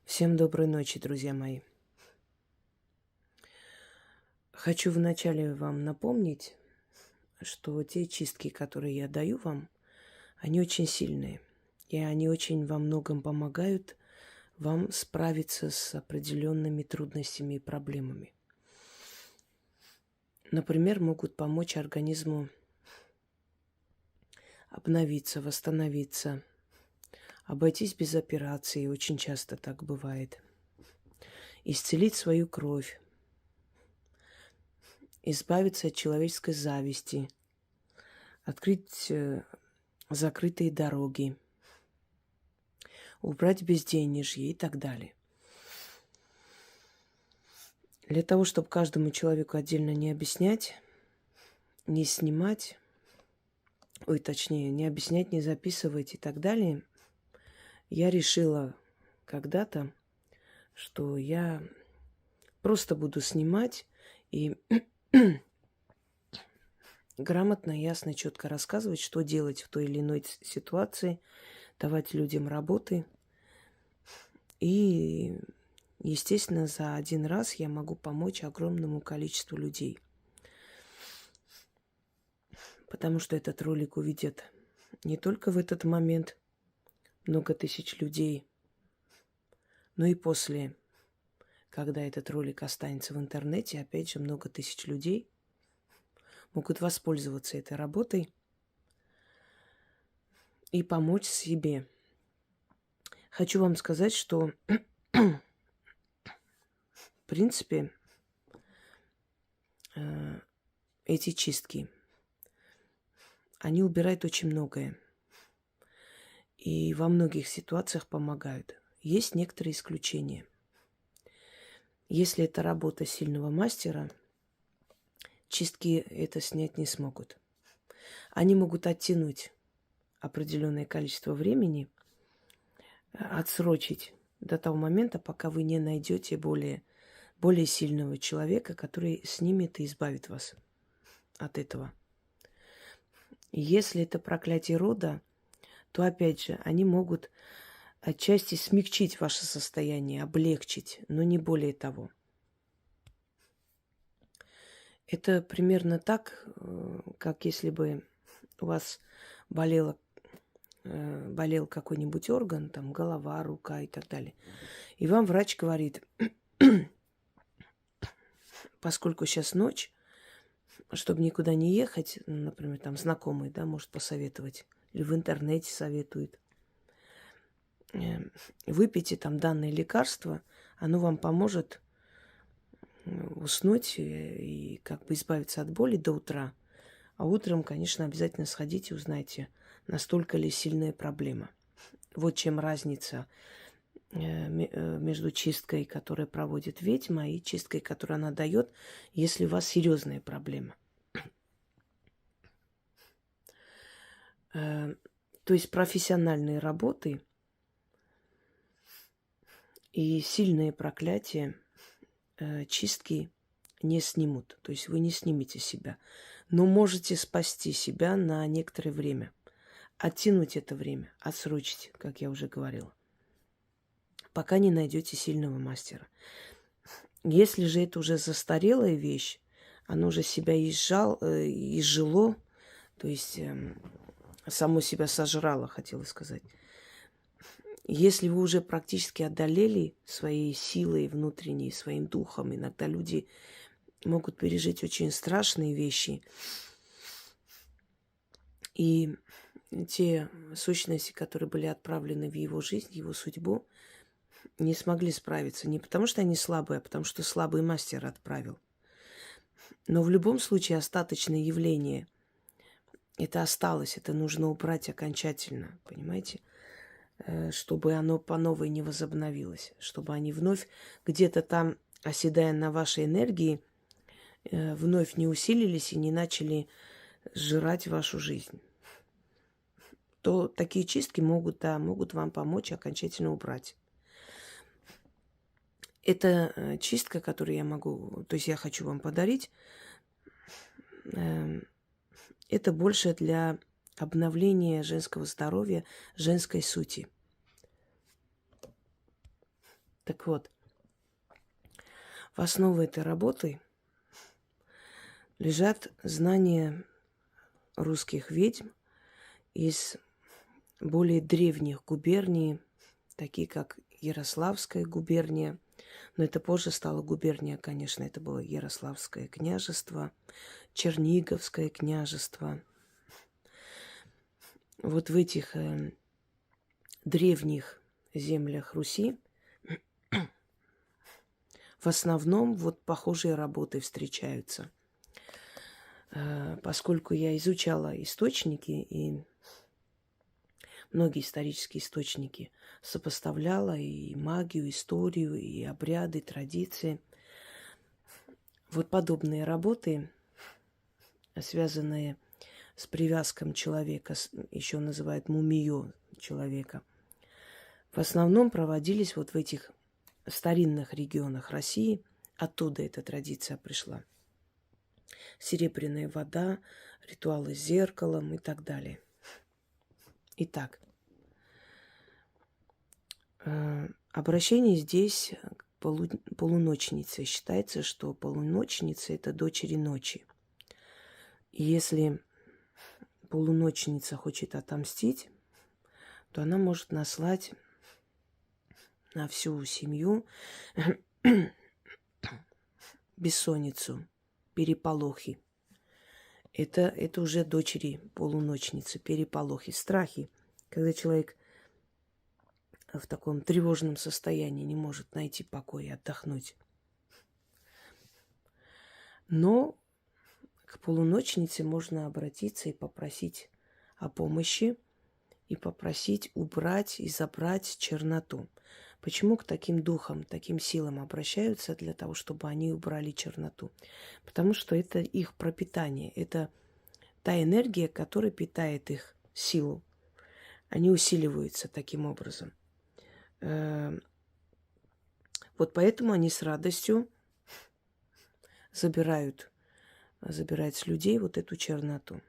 Всем доброй ночи, друзья мои. Хочу вначале вам напомнить, что те чистки, которые я даю вам, они очень сильные. И они очень во многом помогают вам справиться с определенными трудностями и проблемами. Например, могут помочь организму обновиться, восстановиться, обойтись без операции, очень часто так бывает, исцелить свою кровь, избавиться от человеческой зависти, открыть закрытые дороги, убрать безденежье и так далее. Для того, чтобы каждому человеку отдельно не объяснять, не снимать, точнее, не объяснять, не записывать и так далее, я решила когда-то, что я просто буду снимать и грамотно, ясно, четко рассказывать, что делать в той или иной ситуации, давать людям работы. И, естественно, за один раз я могу помочь огромному количеству людей. Потому что этот ролик увидят не только в этот момент много тысяч людей, но и после, когда этот ролик останется в интернете, опять же, много тысяч людей могут воспользоваться этой работой и помочь себе. Хочу вам сказать, что, в принципе, эти чистки, они убирают очень многое. И во многих ситуациях помогают. Есть некоторые исключения. Если это работа сильного мастера, чистки это снять не смогут. Они могут оттянуть определенное количество времени, отсрочить до того момента, пока вы не найдете более сильного человека, который снимет и избавит вас от этого. И если это проклятие рода, то, опять же, они могут отчасти смягчить ваше состояние, облегчить, но не более того. Это примерно так, как если бы у вас болел какой-нибудь орган, там голова, рука и так далее. И вам врач говорит, поскольку сейчас ночь, чтобы никуда не ехать, например, там знакомый, да, может посоветовать, или в интернете советует, выпейте там данное лекарство, оно вам поможет уснуть и как бы избавиться от боли до утра. А утром, конечно, обязательно сходите и узнайте, настолько ли сильная проблема. Вот чем разница между чисткой, которую проводит ведьма, и чисткой, которую она дает, если у вас серьезная проблема. То есть профессиональные работы и сильные проклятия чистки не снимут. То есть вы не снимете себя. Но можете спасти себя на некоторое время. Оттянуть это время, отсрочить, как я уже говорила. Пока не найдете сильного мастера. Если же это уже застарелая вещь, оно уже себя изжило, то есть само себя сожрало, хотела сказать. Если вы уже практически одолели своей силой внутренней, своим духом, иногда люди могут пережить очень страшные вещи. И те сущности, которые были отправлены в его жизнь, в его судьбу, не смогли справиться. Не потому, что они слабые, а потому, что слабый мастер отправил. Но в любом случае остаточное явление это осталось, это нужно убрать окончательно, понимаете? Чтобы оно по новой не возобновилось, чтобы они вновь где-то там, оседая на вашей энергии, вновь не усилились и не начали сжирать вашу жизнь. То такие чистки могут вам помочь окончательно убрать. Это чистка, которую я могу, то есть я хочу вам подарить, это больше для обновления женского здоровья, женской сути. Так вот, в основе этой работы лежат знания русских ведьм из более древних губерний, такие как Ярославская губерния. Но это позже стало губерния, конечно, это было Ярославское княжество, Черниговское княжество. Вот в этих древних землях Руси в основном вот похожие работы встречаются. Поскольку я изучала источники и многие исторические источники, сопоставляла и магию, историю, и обряды, традиции. Вот подобные работы, связанные с привязком человека, еще называют мумиё человека, в основном проводились вот в этих старинных регионах России. Оттуда эта традиция пришла. Серебряная вода, ритуалы с зеркалом и так далее. Итак, обращение здесь к полуночнице. Считается, что полуночница – это дочери ночи. И если полуночница хочет отомстить, то она может наслать на всю семью бессонницу, переполохи. Это уже дочери полуночницы, переполохи, страхи. Когда человек в таком тревожном состоянии не может найти покой и отдохнуть. Но к полуночнице можно обратиться и попросить о помощи, и попросить убрать и забрать черноту. Почему к таким духам, таким силам обращаются? Для того, чтобы они убрали черноту. Потому что это их пропитание, это та энергия, которая питает их силу. Они усиливаются таким образом. Вот поэтому они с радостью забирают с людей вот эту черноту.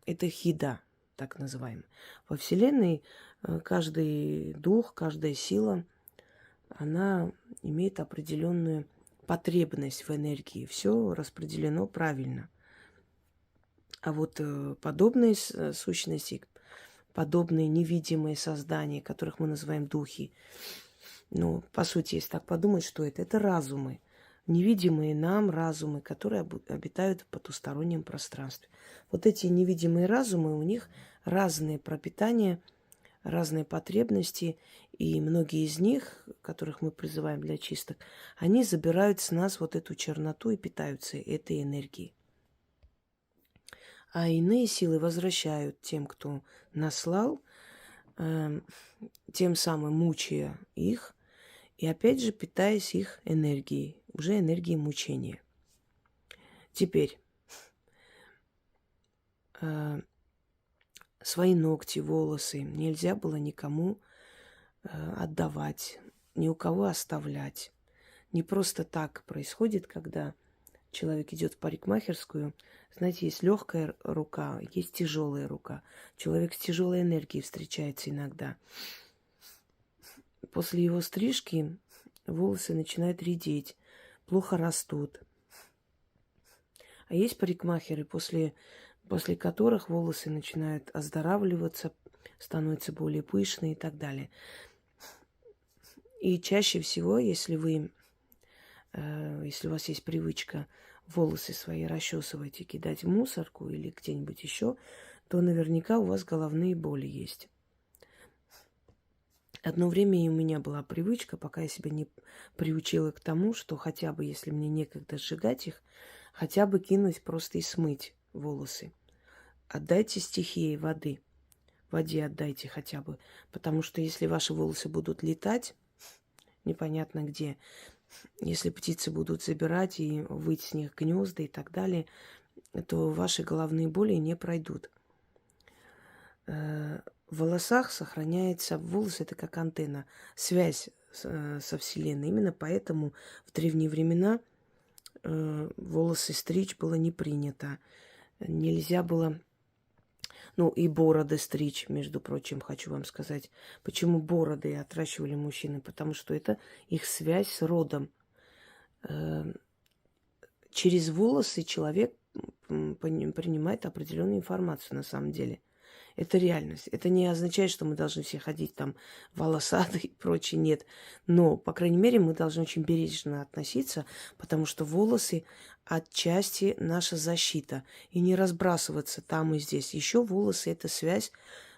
Это их еда, так называемая. Во Вселенной каждый дух, каждая сила, она имеет определенную потребность в энергии. Все распределено правильно. А вот подобные сущности, подобные невидимые создания, которых мы называем духи, ну, по сути, если так подумать, что это разумы. Невидимые нам разумы, которые обитают в потустороннем пространстве. Вот эти невидимые разумы, у них разные пропитания, разные потребности, и многие из них, которых мы призываем для чисток, они забирают с нас вот эту черноту и питаются этой энергией. А иные силы возвращают тем, кто наслал, тем самым мучая их, и опять же питаясь их энергией, уже энергией мучения. Теперь свои ногти, волосы нельзя было никому отдавать, ни у кого оставлять. Не просто так происходит, когда человек идет в парикмахерскую. Знаете, есть легкая рука, есть тяжелая рука. Человек с тяжелой энергией встречается иногда. После его стрижки волосы начинают редеть, плохо растут. А есть парикмахеры, после которых волосы начинают оздоравливаться, становятся более пышные и так далее. И чаще всего, если у вас есть привычка волосы свои расчесывать и кидать в мусорку или где-нибудь еще, то наверняка у вас головные боли есть. Одно время и у меня была привычка, пока я себя не приучила к тому, что хотя бы, если мне некогда сжигать их, хотя бы кинуть просто и смыть волосы. Отдайте стихии воды. Воде отдайте хотя бы. Потому что если ваши волосы будут летать, непонятно где, если птицы будут забирать и выть с них гнезда и так далее, то ваши головные боли не пройдут. В волосах сохраняется, волос это как антенна, связь со Вселенной. Именно поэтому в древние времена волосы стричь было не принято. Нельзя было Ну и бороды стричь, между прочим, хочу вам сказать. Почему бороды отращивали мужчины? Потому что это их связь с родом. Э, Через волосы человек принимает определенную информацию на самом деле. Это реальность. Это не означает, что мы должны все ходить там волосатые и прочее. Нет. Но, по крайней мере, мы должны очень бережно относиться, потому что волосы отчасти наша защита. И не разбрасываться там и здесь. Еще волосы – это связь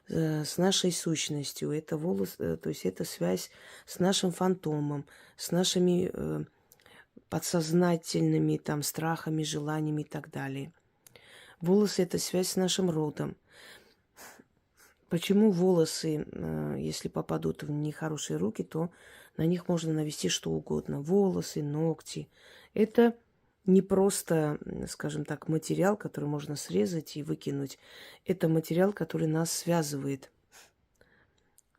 с нашей сущностью. Это волосы, то есть это связь с нашим фантомом, с нашими подсознательными там страхами, желаниями и так далее. Волосы – это связь с нашим родом. Почему волосы, если попадут в нехорошие руки, то на них можно навести что угодно. Волосы, ногти. Это не просто, скажем так, материал, который можно срезать и выкинуть. Это материал, который нас связывает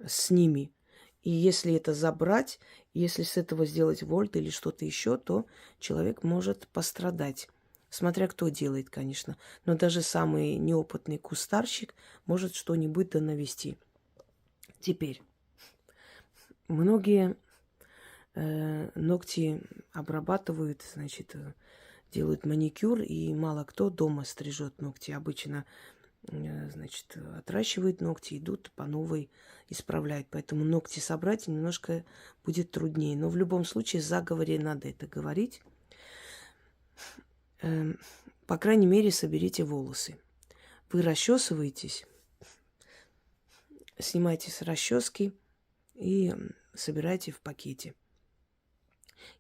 с ними. И если это забрать, если с этого сделать вольт или что-то еще, то человек может пострадать. Смотря кто делает, конечно. Но даже самый неопытный кустарщик может что-нибудь да навести. Теперь, многие ногти обрабатывают, значит, делают маникюр, и мало кто дома стрижет ногти. Обычно, значит, отращивают ногти, идут по новой, исправляют. Поэтому ногти собрать немножко будет труднее. Но в любом случае, в заговоре надо это говорить. По крайней мере, соберите волосы. Вы расчесываетесь, снимайте с расчески и собирайте в пакете.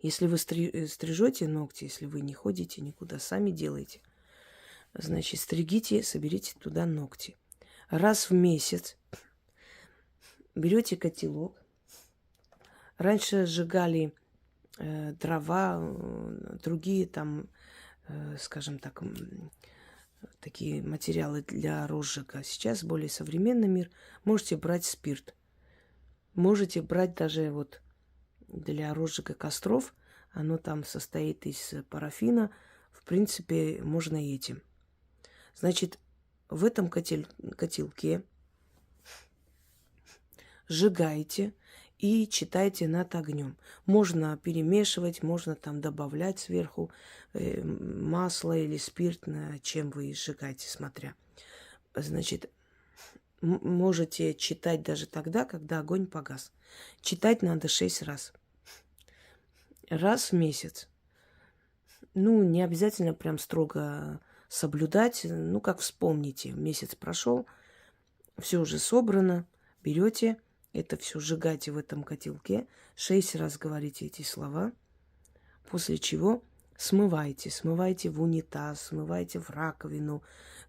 Если вы стрижете ногти, если вы не ходите никуда, сами делаете, значит, стригите, соберите туда ногти. Раз в месяц берете котелок. Раньше сжигали дрова, другие там, скажем так, такие материалы для розжига. Сейчас более современный мир. Можете брать спирт. Можете брать даже вот для розжига костров. Оно там состоит из парафина. В принципе, можно и этим. Значит, в этом котелке сжигаете и читайте над огнем. Можно перемешивать, можно там добавлять сверху масло или спирт, чем вы сжигаете, смотря. Значит, можете читать даже тогда, когда огонь погас. Читать надо 6 раз. Раз в месяц. Ну, не обязательно прям строго соблюдать. Ну, как вспомните, месяц прошел, все уже собрано, берете это все, сжигайте в этом котелке, 6 раз говорите эти слова, после чего смывайте в унитаз, смывайте в раковину,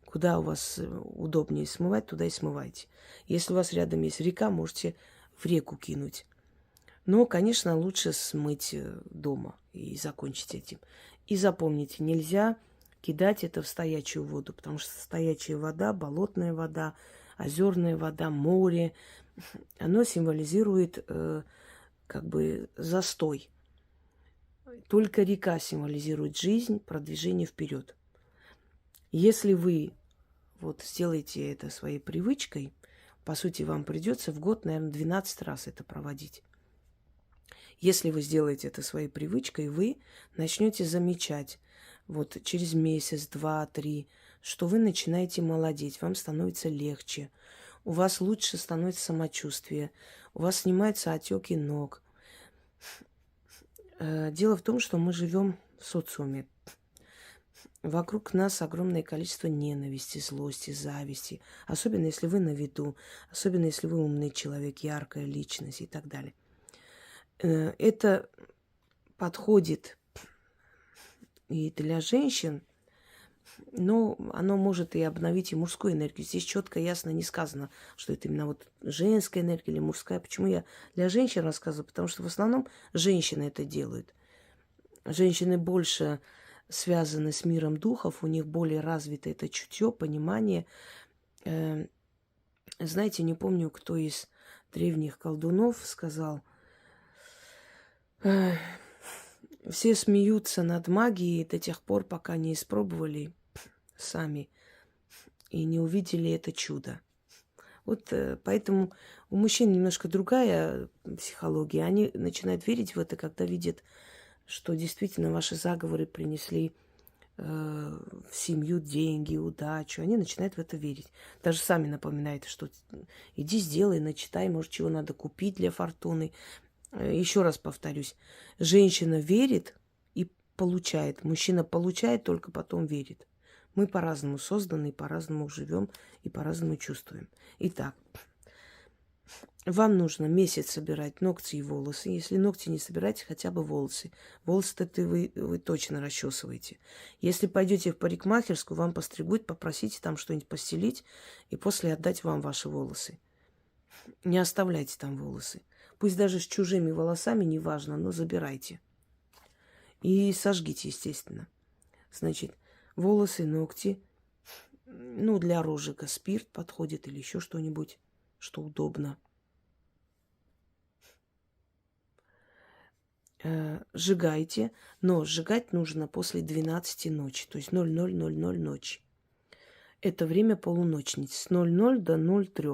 куда у вас удобнее смывать, туда и смывайте. Если у вас рядом есть река, можете в реку кинуть. Но, конечно, лучше смыть дома и закончить этим. И запомните, нельзя кидать это в стоячую воду, потому что стоячая вода, болотная вода, озерная вода, море, оно символизирует как бы застой. Только река символизирует жизнь, продвижение вперед. Если вы вот сделаете это своей привычкой, по сути, вам придется в год, наверное, 12 раз это проводить. Если вы сделаете это своей привычкой, вы начнете замечать вот через месяц, 2, 3, что вы начинаете молодеть, вам становится легче, у вас лучше становится самочувствие, у вас снимаются отеки ног. Дело в том, что мы живем в социуме. Вокруг нас огромное количество ненависти, злости, зависти. Особенно, если вы на виду, особенно, если вы умный человек, яркая личность и так далее. Это подходит и для женщин, но оно может и обновить и мужскую энергию. Здесь четко, ясно не сказано, что это именно вот женская энергия или мужская. Почему я для женщин рассказываю? Потому что в основном женщины это делают. Женщины больше связаны с миром духов, у них более развито это чутье, понимание. Знаете, не помню, кто из древних колдунов сказал: все смеются над магией до тех пор, пока не испробовали сами. и не увидели это чудо. Вот поэтому у мужчин немножко другая психология. Они начинают верить в это, когда видят, что действительно ваши заговоры принесли в семью деньги, удачу. Они начинают в это верить. Даже сами напоминают, что иди сделай, начитай, может, чего надо купить для фортуны. Еще раз повторюсь, женщина верит и получает. Мужчина получает, только потом верит. Мы по-разному созданы, по-разному живем и по-разному чувствуем. Итак, вам нужно месяц собирать ногти и волосы. Если ногти не собираете, хотя бы волосы. Волосы-то вы точно расчесываете. Если пойдете в парикмахерскую, вам постригут, попросите там что-нибудь постелить и после отдать вам ваши волосы. Не оставляйте там волосы. Пусть даже с чужими волосами, неважно, но забирайте. И сожгите, естественно. Значит, волосы, ногти. Ну, для розжига спирт подходит или еще что-нибудь, что удобно. Сжигайте, но сжигать нужно после 12 ночи, то есть 00:00 ночи. Это время полуночниц, с 00 до 03.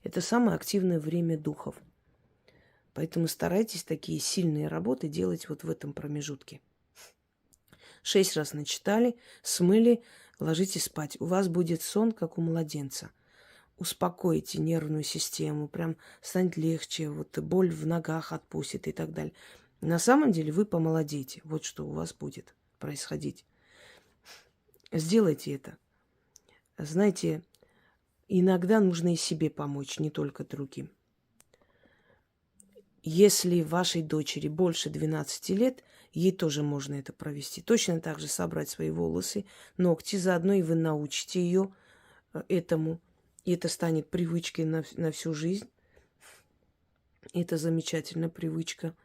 Это самое активное время духов. Поэтому старайтесь такие сильные работы делать вот в этом промежутке. 6 раз начитали, смыли, ложитесь спать. У вас будет сон, как у младенца. Успокоите нервную систему, прям станет легче, вот боль в ногах отпустит и так далее. На самом деле вы помолодеете. Вот что у вас будет происходить. Сделайте это. Знаете, иногда нужно и себе помочь, не только другим. Если вашей дочери больше 12 лет, ей тоже можно это провести. Точно так же собрать свои волосы, ногти, заодно и вы научите ее этому. И это станет привычкой на всю жизнь. Это замечательная привычка.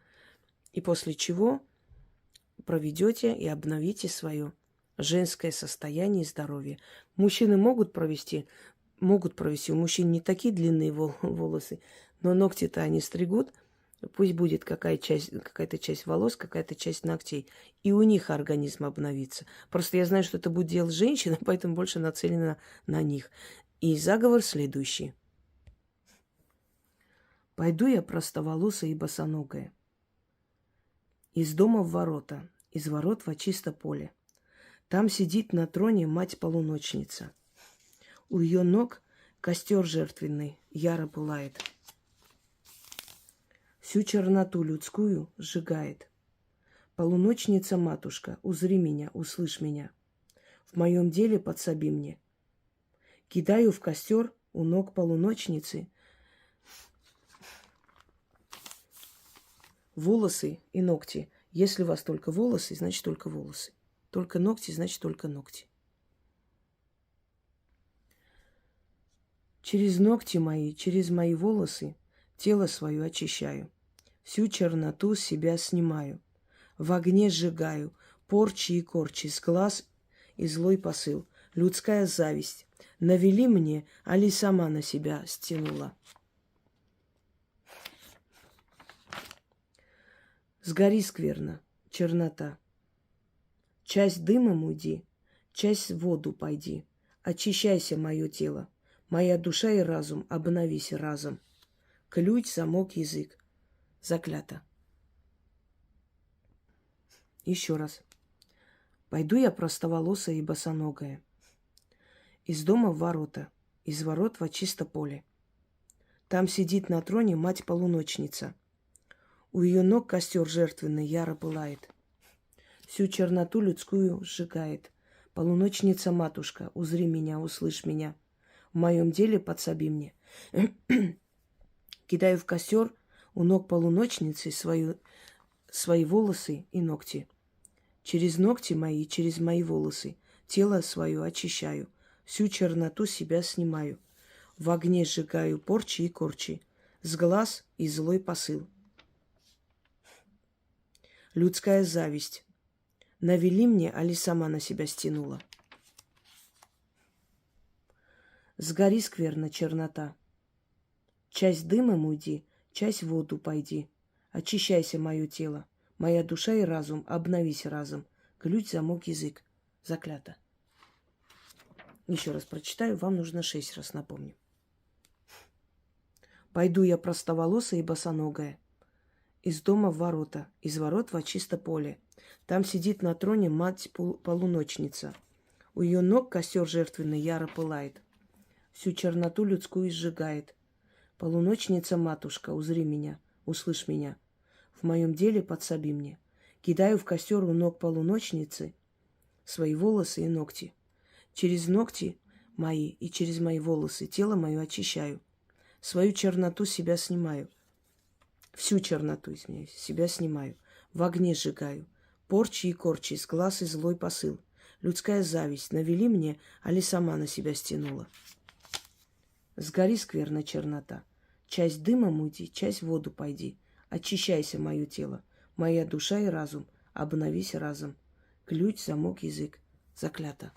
И после чего проведете и обновите свое женское состояние и здоровье. Мужчины могут провести. У мужчин не такие длинные волосы, но ногти-то они стригут. Пусть будет какая-то часть волос, какая-то часть ногтей. И у них организм обновится. Просто я знаю, что это будет делать женщина, поэтому больше нацелена на них. И заговор следующий. Пойду я простоволосая и босоногая. Из дома в ворота, из ворот во чисто поле. Там сидит на троне мать-полуночница. У ее ног костер жертвенный яро пылает. Всю черноту людскую сжигает. Полуночница-матушка, узри меня, услышь меня. В моем деле подсоби мне. Кидаю в костер у ног полуночницы волосы и ногти. Если у вас только волосы, значит только волосы. Только ногти, значит только ногти. Через ногти мои, через мои волосы тело свое очищаю. Всю черноту с себя снимаю. В огне сжигаю порчи и корчи, с глаз и злой посыл. Людская зависть. Навели мне, али сама на себя стянула. Сгори скверно, чернота. Часть дымом уйди, часть в воду пойди. Очищайся, мое тело. Моя душа и разум, обновись разом. Ключ, замок, язык. Заклято. Еще раз. Пойду я простоволосая и босоногая. Из дома в ворота, из ворот во чисто поле. Там сидит на троне мать-полуночница. У ее ног костер жертвенный яро пылает. Всю черноту людскую сжигает. Полуночница-матушка, узри меня, услышь меня. В моем деле подсоби мне. Кидаю в костер у ног полуночницы свои волосы и ногти. Через ногти мои, через мои волосы тело свое очищаю. Всю черноту себя снимаю. В огне сжигаю порчи и корчи. С глаз и злой посыл. Людская зависть. Навели мне, али сама на себя стянула. Сгори скверно, чернота. Часть дымом уйди, часть в воду пойди. Очищайся, мое тело. Моя душа и разум, обновись разом. Ключ, замок, язык. Заклято. Еще раз прочитаю, вам нужно 6 раз напомню. Пойду я простоволосая и босоногая, из дома в ворота, из ворот во чисто поле. Там сидит на троне мать-полуночница. У ее ног костер жертвенный яро пылает, всю черноту людскую сжигает. Полуночница-матушка, узри меня, услышь меня, в моем деле подсоби мне. Кидаю в костер у ног полуночницы свои волосы и ногти. Через ногти мои и через мои волосы тело мое очищаю. Свою черноту себя снимаю. Всю черноту, извиняюсь, себя снимаю. В огне сжигаю. Порчи и корчи, с глаз и злой посыл. Людская зависть навели мне, али сама на себя стянула. Сгори, скверная чернота. Часть дымом уйди, часть в воду пойди. Очищайся, мое тело, моя душа и разум. Обновись разом. Ключ, замок, язык. Заклято.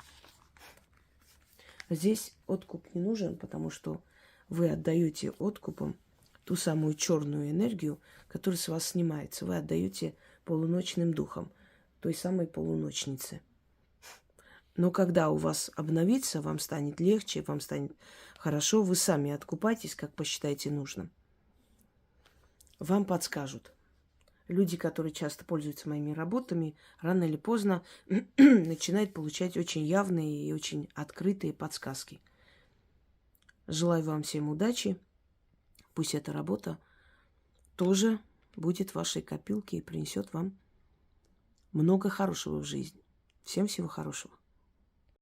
Здесь откуп не нужен, потому что вы отдаете откупом ту самую черную энергию, которая с вас снимается. Вы отдаете полуночным духам, той самой полуночнице. Но когда у вас обновится, вам станет легче, вам станет хорошо, вы сами откупайтесь, как посчитаете нужным. Вам подскажут. Люди, которые часто пользуются моими работами, рано или поздно начинают получать очень явные и очень открытые подсказки. Желаю вам всем удачи. Пусть эта работа тоже будет в вашей копилке и принесет вам много хорошего в жизни. Всем всего хорошего.